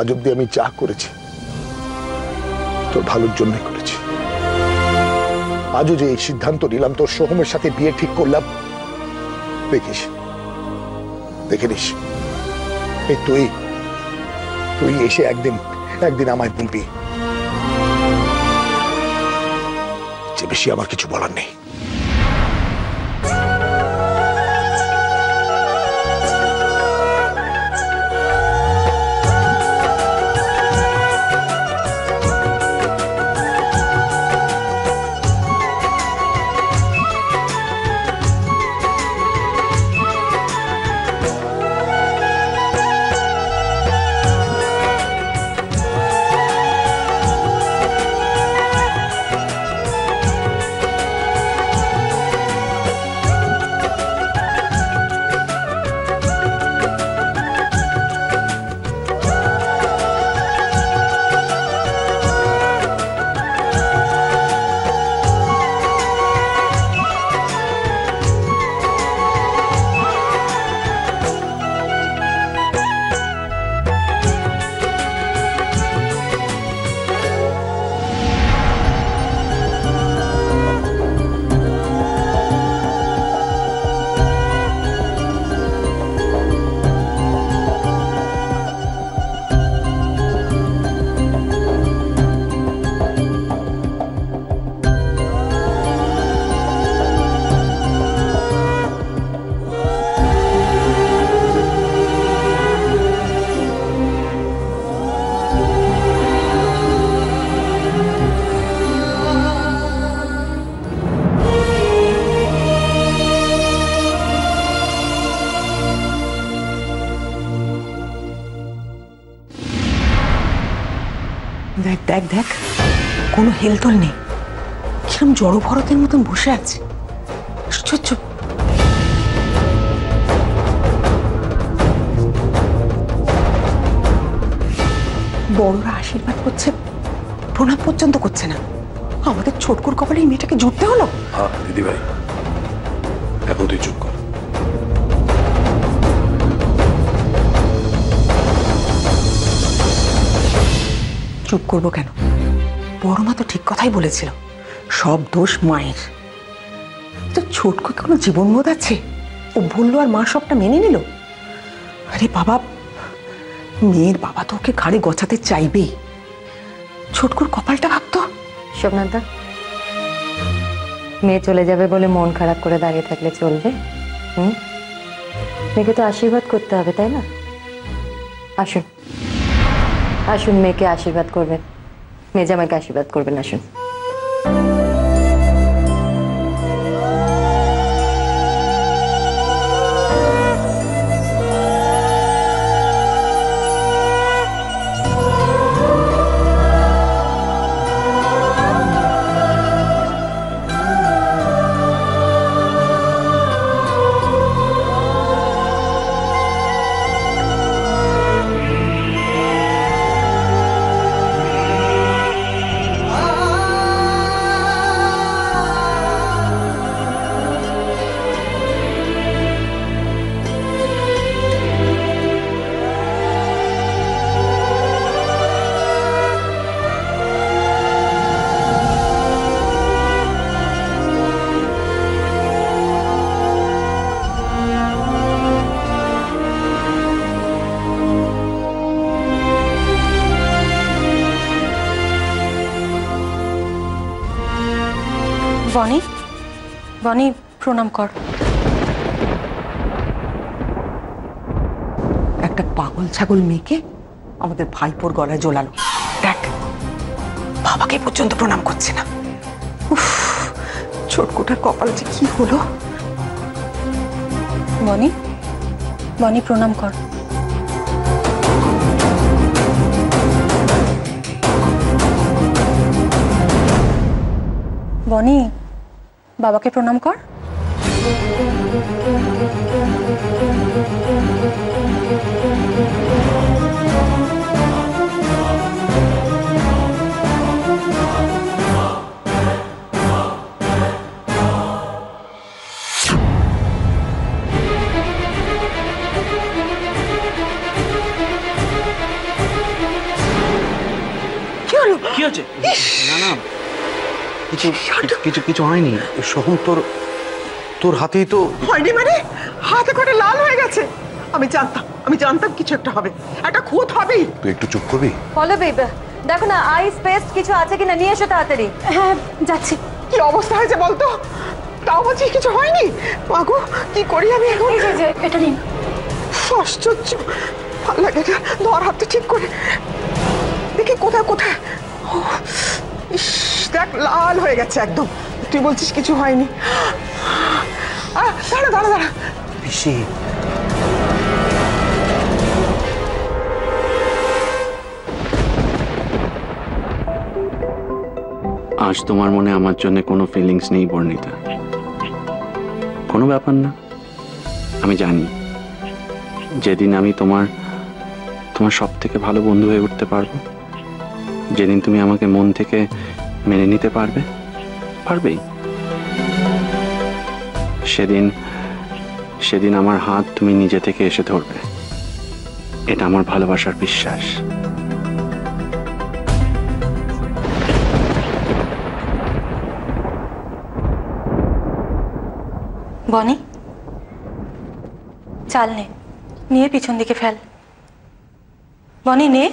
আজ অব্দি আমি যা করেছি তোর ভালোর জন্যই করেছি। আজও যে এই সিদ্ধান্ত নিলাম তোর সোহমের সাথে বিয়ে ঠিক করলাম, দেখিস দেখে নিস এই তুই তুই এসে একদিন একদিন আমায় বলবি। যে বেশি আমার কিছু বলার নেই। দেখ দেখ দেখ, কোনো হেলতোল নেই, কিরম জড় ভরতের মতন বসে আছে। আশ্চর্য। বড়রা আশীর্বাদ করছে, প্রণাম পর্যন্ত করছে না। আমাদের ছোটকুর কপালে এই মেয়েটাকে জুটতে হলো। হ্যাঁ দিদি ভাই, এখন তুই চুপ কর। চুপ করবো কেন? বড় মা তো ঠিক কথাই বলেছিল, সব দোষ মায়ের। তো ছোটকু কোনো জীবনবোধ আছে? ও বললো আর মা সবটা মেনে নিল। আরে বাবা, মেয়ের বাবা তো ওকে ঘাড়ে গছাতে চাইবেই। ছোটকুর কপালটা ভাবতো। শোভনাদা, মেয়ে চলে যাবে বলে মন খারাপ করে দাঁড়িয়ে থাকলে চলবে? মেয়েকে তো আশীর্বাদ করতে হবে, তাই না? আসুন আসুন, মেয়েকে আশীর্বাদ করবেন, মেয়ে জামাইকে আশীর্বাদ করবেন, আসুন। বনি, বনি প্রণাম কর। একটা পাগল ছাগল মেয়েকে আমাদের ভাইপোর গলায় ঝোলালো। দেখ, বাবাকে পর্যন্ত প্রণাম করছে না। উফ, ছোটকুটার কপাল যে কি হলো। বনি, বনি প্রণাম কর। বনি, বাবাকে প্রণাম কর। হয়েছে? না না, কিছু কিছু কিছু হয়নি। সোহম, তোর হাতেই তো। হয়নি মানে? হাতে করে লাল হয়ে গেছে। আমি জানতাম কিছু একটা হবে, একটা খুঁত হবেই। তুই একটু চুপ করবি? পল্লবী, দেখো না আইস পেস্ট কিছু আছে কিনা, নিয়ে এসো তাড়াতাড়ি। হ্যাঁ যাচ্ছি। কি অবস্থা হয়েছে বলতো? তাও বলছিস কিছু হয়নি? মাগো, কি করি আমি এখন? এই যে এটা নিন। আশ্চর্য, ভালো লাগে না। ধর হাতটা ঠিক করে দেখি কোথায় কোথায়। ইস, দেখ লাল হয়ে গেছে একদম। তুই বলছিস কিছু হয়নি? দাঁড়া দাঁড়া দাঁড়া। পিসি, আজ তোমার মনে আমার জন্য কোনো ফিলিংস নেই বর্ণিতা, কোনো ব্যাপার না। আমি জানি যেদিন আমি তোমার সব থেকে ভালো বন্ধু হয়ে উঠতে পারবো, যেদিন তুমি আমাকে মন থেকে মেনে নিতে পারবেই, সেদিন আমার হাত তুমি নিজে থেকে এসে ধরবে। এটা আমার ভালোবাসার বিশ্বাস। বনি, চাল নে, নিয়ে পিছন দিকে ফেল। বনি নে।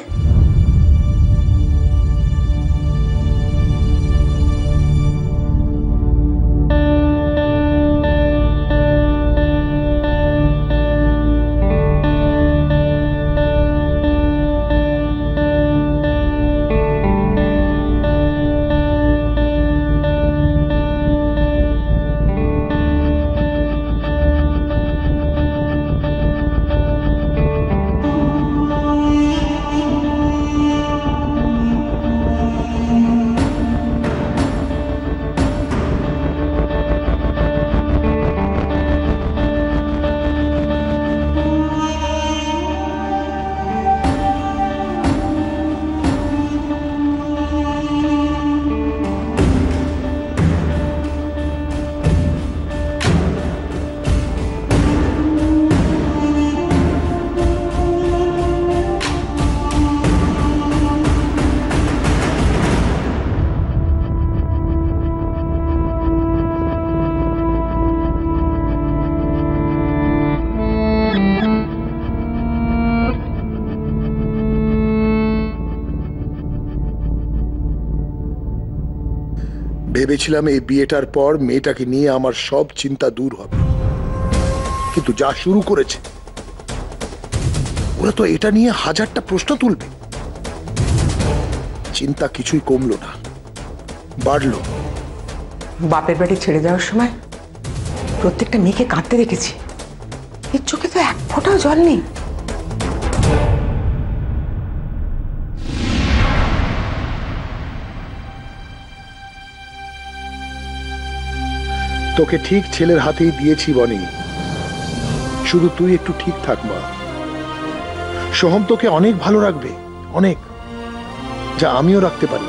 ভেবেছিলাম এই বিয়েটার পর মেয়েটাকে নিয়ে আমার সব চিন্তা দূর হবে, কিন্তু যা শুরু করেছে ওরা তো এটা নিয়ে হাজারটা প্রশ্ন তুলবে। চিন্তা কিছুই কমলো না, বাড়লো। বাপের বাড়ি ছেড়ে যাওয়ার সময় প্রত্যেকটা মেয়েকে কাঁদতে দেখেছি, এর চোখে তো এক ফোঁটাও জল নেই। তোকে ঠিক ছেলের হাতেই দিয়েছি বনি, শুধু তুই একটু ঠিক থাক মা। সোহম তোকে অনেক ভালো রাখবে, অনেক, যা আমিও রাখতে পারি।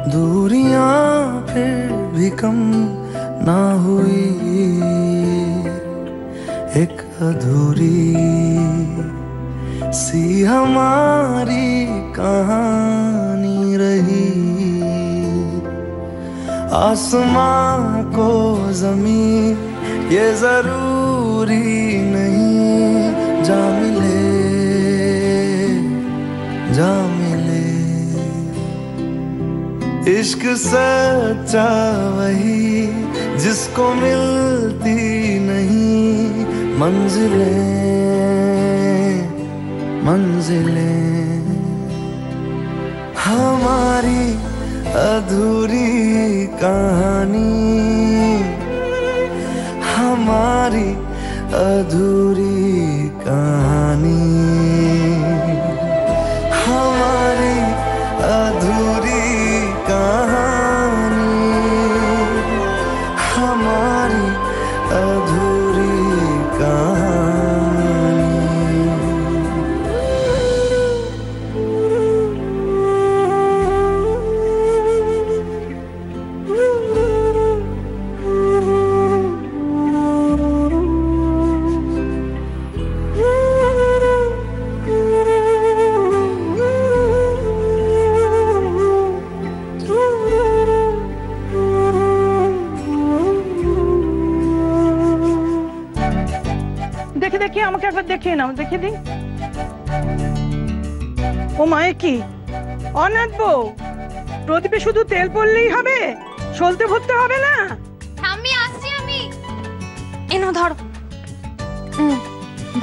दूरियां फिर भी कम ना हुई, एक अधूरी सी हमारी कहानी रही। आसमां को ज़मीन ये जरूरी नहीं, जा मिले जा मिले। इश्क सच्चा वही जिसको मिलती नहीं मंजिलें मंजिलें। हमारी अधूरी कहानी, हमारी अधूरी कहानी, हमारी अधूरी कहानी, हमारी अधूरी कहानी। দেখে দেখি আমাকে একবার দেখিয়ে নাও, দেখে দিন। ও মায়ে কি অনাথ বউ, প্রদীপে শুধু তেল পড়লেই হবে, সলতে ভরতে হবে না? আমি আসছি, আমি এনো ধরো।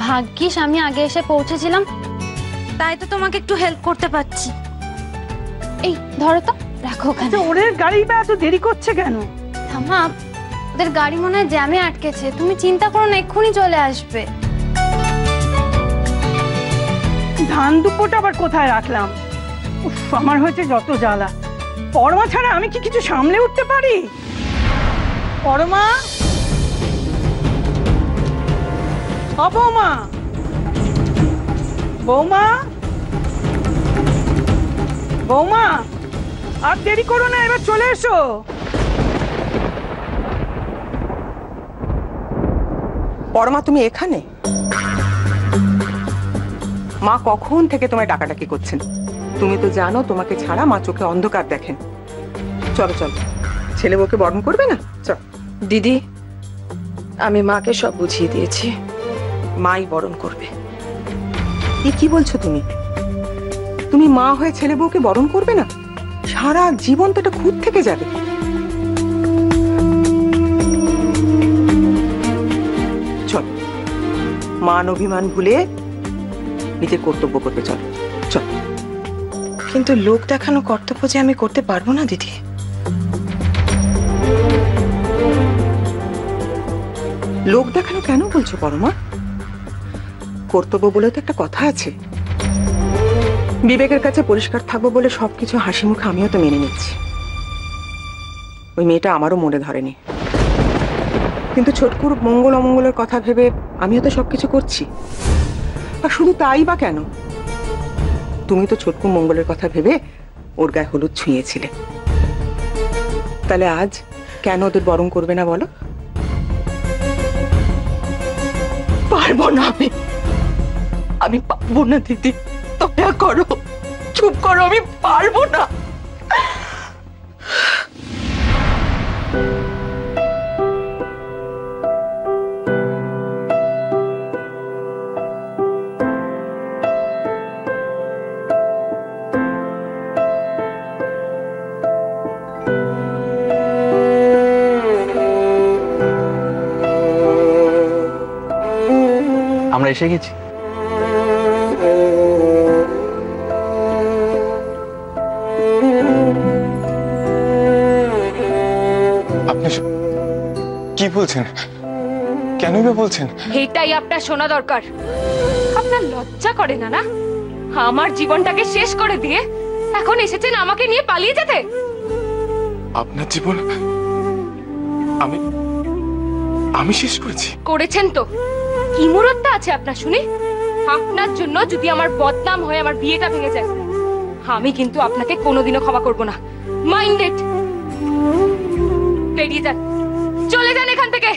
ভাগ্যিস আমি আগে এসে পৌঁছেছিলাম, তাই তো তোমাকে একটু হেল্প করতে পারছি। এই ধরো তো, রাখো ওখানে। ওদের গাড়ি বা এত দেরি করছে কেন? থামা, ওদের গাড়ি মনে হয় জ্যামে আটকেছে। তুমি চিন্তা করো না, এক্ষুনি চলে আসবে। ধান দুপোটা আবার কোথায় রাখলাম? উফ, আমার হয়েছে যত জ্বালা। পরমা ছাড়া আমি কি কিছু সামলে উঠতে পারি? পরমা, ও বৌমা, বৌমা, বৌমা, আর দেরি করো না, এবার চলে এসো। পরমা, তুমি এখানে? মা কখন থেকে তোমায় ডাকাডাকি করছেন। তুমি তো জানো তোমাকে ছাড়া মা চোখে অন্ধকার দেখেন। চলো চলো, ছেলে বউকে বরণ করবে না? চল। দিদি, আমি মাকে সব বুঝিয়ে দিয়েছি, মাই বরণ করবে। কি বলছো তুমি? তুমি মা হয়ে ছেলে বউকে বরণ করবে না? সারা জীবন তো এটা খুঁত থেকে যাবে। চল, মান অভিমান ভুলে নিজের কর্তব্য করতে চল। চল। কিন্তু লোক দেখানো কর্তব্য যে আমি করতে পারবো না দিদি। লোক দেখানো কেন বলছো পরমা? কর্তব্য বলে তো একটা কথা আছে। বিবেকের কাছে পরিষ্কার থাকবো বলে সবকিছু হাসি মুখে আমিও তো মেনে নিচ্ছি। ওই মেয়েটা আমারও মনে ধরেনি, কিন্তু ছোটকুর মঙ্গল অমঙ্গলের কথা ভেবে আমিও তো সবকিছু করছি। আর শুধু তাই বা কেন, তুমি তো ছোটকু মঙ্গলের কথা ভেবে ওর গায়ে হলুদ ছুঁয়েছিলে। তাহলে আজ কেন ওদের বরণ করবে না বলো? পারবো না, আমি পারবো না দিদি, দয়া করো, চুপ করো, আমি পারবো না। আমরা এসে গেছি। আপনি কি বলছেন? কেন বা বলছেন? এটাই আপনার শোনা দরকার। আপনার লজ্জা করে না? না, আমার জীবনটাকে শেষ করে দিয়ে এখন এসেছেন আমাকে নিয়ে পালিয়ে যেতে। আপনার জীবন আমি শেষ করেছি? করেছেন তো। কি মুরতটা আছে আপনার শুনি? আপনার জন্য যদি আমার বদনাম হয়ে আমার বিয়েটা ভেঙে যায়, আমি কিন্তু আপনাকে কোনোদিনও ক্ষমা করব না। Mind it. বেরিয়ে যান, চলে যান এখান থেকে,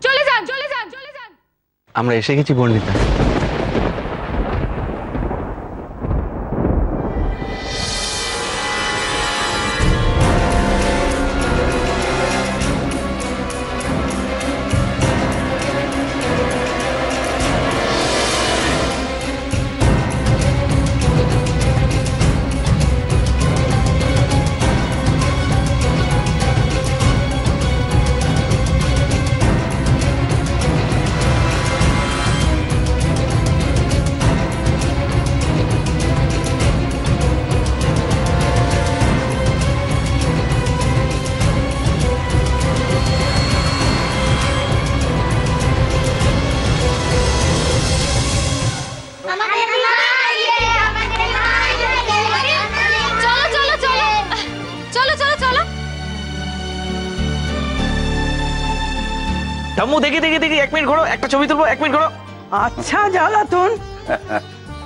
চলে যান, চলে যান, চলে যান। আমরা এসে গেছি বর্ণিতা। ঠাম্মু দেখি দেখি দেখি, 1 মিনিট ঘোরো, একটা ছবি তুলবো, 1 মিনিট ঘোরো। আচ্ছা জ্বালাতন,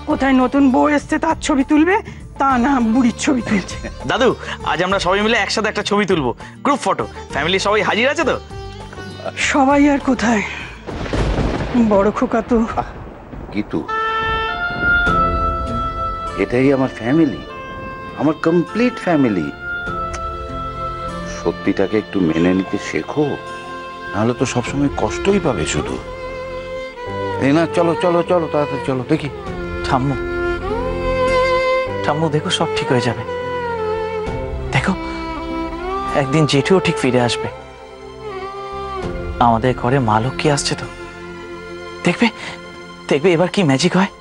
কোথায় নতুন বউ এসছে তার ছবি তুলবে, তা না বুড়ির ছবি তুলছে। দাদু, আজ আমরা সবাই মিলে একসাথে একটা ছবি তুলবো, গ্রুপ ফটো। ফ্যামিলি সবাই হাজির আছে তো? সবাই আর কোথায়, বড় খোকা তো। গীতু, এটাই আমার ফ্যামিলি, আমার কমপ্লিট ফ্যামিলি। সত্যিটাকে একটু মেনে নিতে শেখো, নাহলে তো সবসময় কষ্টই পাবে শুধু। এই না, চলো চলো চলো, তাড়াতাড়ি চলো দেখি। ঠাম্মু, ঠাম্মু দেখো, সব ঠিক হয়ে যাবে। দেখো, একদিন জেঠুও ঠিক ফিরে আসবে। আমাদের ঘরে মা লক্ষ্মী আসছে তো, দেখবে দেখবে এবার কি ম্যাজিক হয়।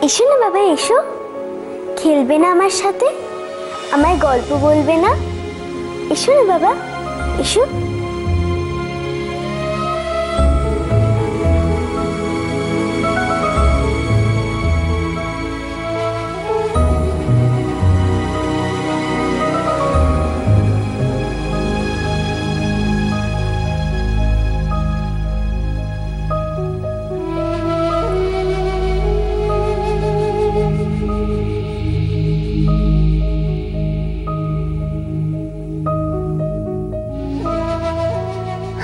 এসো না বাবা, এসো, খেলবে না আমার সাথে, আমায় গল্প বলবে না? এসো না বাবা, এসো।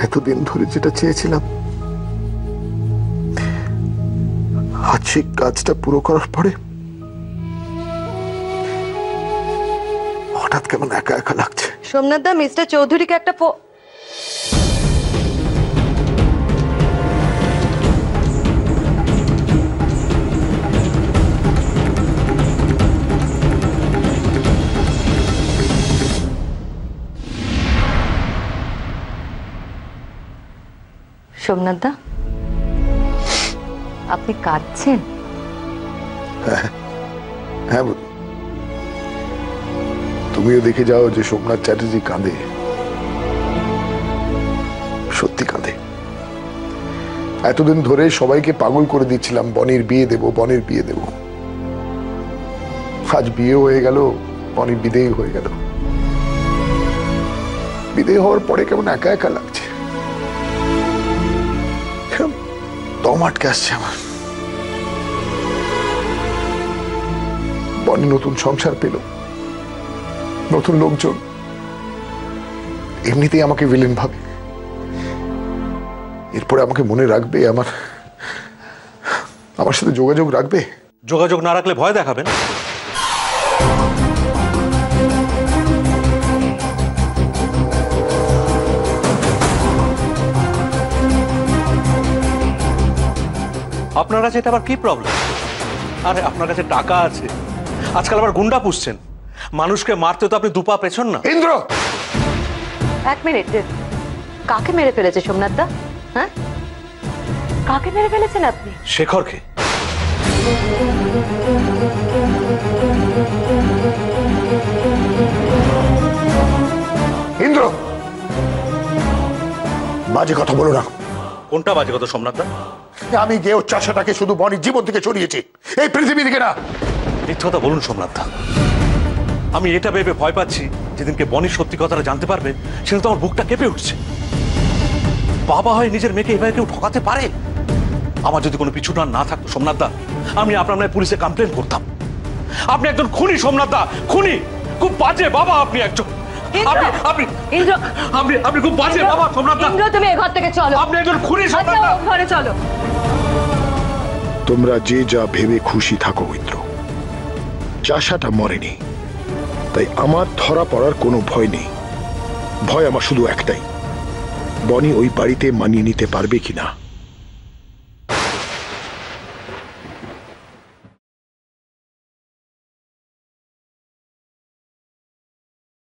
এতদিন ধরে যেটা চেয়েছিলাম, আজ সেই কাজটা পুরো করার পরে হঠাৎ কেমন একা একা লাগছে। সোমনাথ দা, মিস্টার চৌধুরীকে একটা সোমনাথ দা, আপনি কাঁদছেন? হ্যাঁ, তুমিও দেখে যাও যে সোমনাথ চ্যাটার্জি কাঁদে, সত্যি কাঁদে। এতদিন ধরে সবাইকে পাগল করে দিচ্ছিলাম, বনির বিয়ে দেব, বনির বিয়ে দেব। আজ বিয়ে হয়ে গেল, বনির বিদেয় হয়ে গেল। বিদেয় হওয়ার পরে কেমন একা একা লাগছে, দম আটকে আসছে আমার। বনি নতুন সংসার পেল, নতুন লোকজন, এমনিতেই আমাকে ভিলেন ভাবে। এরপরে আমাকে মনে রাখবে, আমার সাথে যোগাযোগ রাখবে? যোগাযোগ না রাখলে ভয় দেখাবেন? আপনার কাছে এটা আবার কি প্রবলেম? আরে আপনার কাছে টাকা আছে, আজকাল আবার গুন্ডা পুষছেন, মানুষকে মারতে তো আপনি দুপা পেছন না। ইন্দ্র, 1 মিনিট, কাকে মেরে ফেলেছে সোমনাথ দা? হ্যাঁ, কাকে মেরে ফেলেছেন আপনি? শেখরকে। ইন্দ্র, বাজে কথা বলো না। কোনটা বাজে কথা সোমনাথ দা? আমি গিয়ে ওর চাষাটাকে শুধু বনির জীবন থেকে সরিয়েছি, এই পৃথিবী থেকে না। মিথ্যা কথা বলুন সোমনাথ দা। আমি এটা ভেবে ভয় পাচ্ছি, যেদিনকে বনি সত্যি কথাটা জানতে পারবে সেদিন তো আমার বুকটা কেঁপে উঠছে। বাবা হয় নিজের মেয়েকে এভাবে কেউ ঠকাতে পারে? আমার যদি কোনো পিছুটা না থাকতো সোমনাথ দা, আমি আপনার নামে পুলিশে কমপ্লেন করতাম। আপনি একজন খুনি সোমনাথ দা, খুনি। খুব বাজে বাবা আপনি একজন। আপনি খুব বাজে বাবা সোমনাথ দা। তুমি এই ঘর থেকে চলো। আপনি একজন খুনি সোমনাথ দা। ঘরে চলো। তোমরা যে যা ভেবে খুশি থাকো ইন্দ্র, চাষাটা মরেনি, তাই আমার ধরা পড়ার কোনো ভয় নেই। ভয় আমার শুধু একটাই, বনি ওই বাড়িতে মানিয়ে নিতে পারবে কিনা।